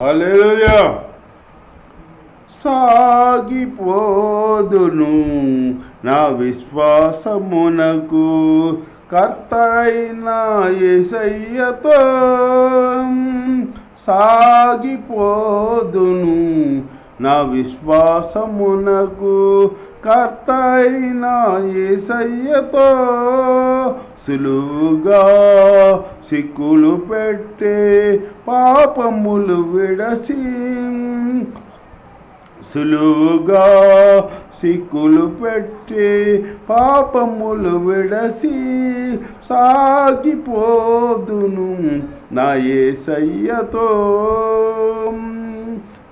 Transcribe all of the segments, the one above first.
హల్లెలూయా. సాగిపోదును నా విశ్వాసమునకు కర్తైన యేసయ్యతో. సాగిపోదును నా విశ్వాసమునకు కర్తైన యేసయ్యతో. సులువుగా సిక్కులు పెట్టే పాపములు విడసి, సులువుగా సిక్కులు పెట్టి పాపములు విడసి సాగిపోదును నా యేసయ్యతో.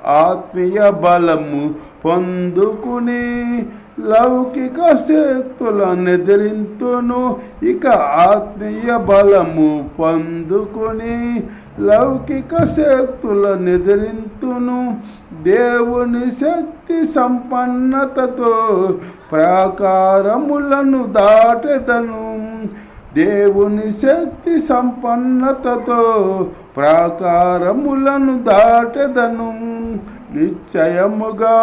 ఆత్మీయ బలము పొందుకుని లౌకిక శక్తులను ఎదిరింతును. ఇక ఆత్మీయ బలము పొందుకుని లౌకిక శక్తులను ఎదిరింతును. దేవుని శక్తి సంపన్నతతో ప్రాకారములను దాటెదను. దేవుని శక్తి సంపన్నతతో ప్రాకారములను దాటెదను. నిశ్చయముగా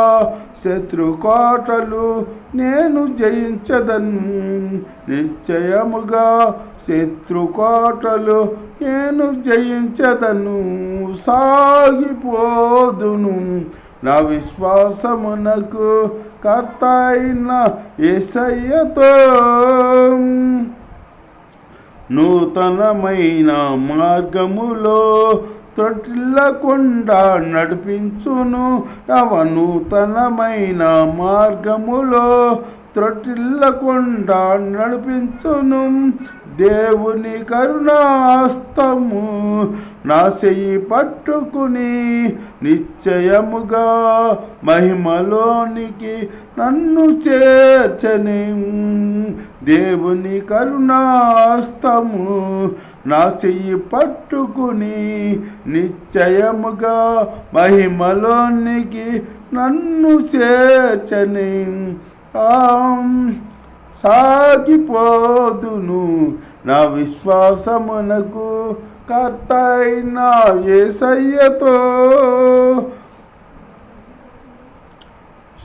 శత్రుకోటలు నేను జయించదను. నిశ్చయముగా శత్రుకోటలు నేను జయించదను. సాగిపోదును నా విశ్వాసమునకు కర్తైన యేసయ్యతో. నూతనమైన మార్గములో త్రొట్టిల్లకుండా నడిపించును. నూతనమైన మార్గములో త్రొట్టిల్లకుండా నడిపించును. దేవుని కరుణాస్తము నా చెయ్యి పట్టుకుని నిశ్చయముగా మహిమలోనికి నన్ను చేర్చని. దేవుని కరుణాస్తము నా చెయ్యి పట్టుకుని నిశ్చయముగా మహిమలోనికి నన్ను చేర్చని. సాగిపోదును నా విశ్వాసమునకు కర్తైన యేసయ్యతో.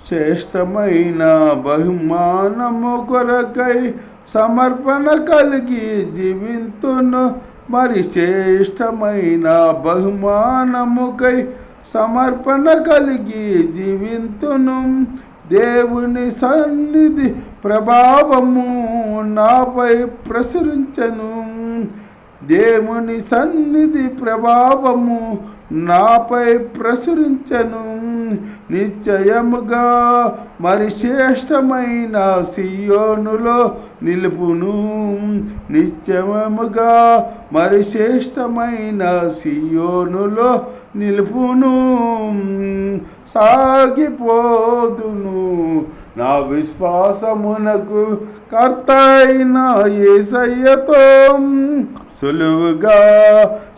శ్రేష్టమైన బహుమానము కొరకై సమర్పణ కలిగి జీవింతును. మరి శ్రేష్టమైన బహుమానముకై సమర్పణ కలిగి జీవింతును. దేవుని సన్నిధి ప్రభావము నాపై ప్రసరించెను. దేవుని సన్నిధి ప్రభావము నాపై ప్రసరించెను. నిశ్చయముగా మరి శ్రేష్టమైన సియోనులో నిలుపును. నిశ్చయముగా మరి శ్రేష్టమైన సియోనులో నిలుపును. సాగిపోదును నా విశ్వాసమునకు కర్తైన యేసయ్యతో. సులువుగా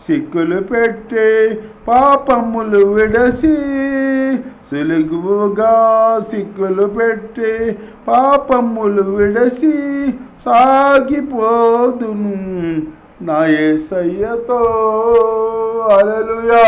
సిక్కులు పెట్టి పాపములు విడసి, సులువుగా సిక్కులు పెట్టి పాపములు విడసి సాగిపోదును నా యేసయ్యతో. హల్లెలూయా.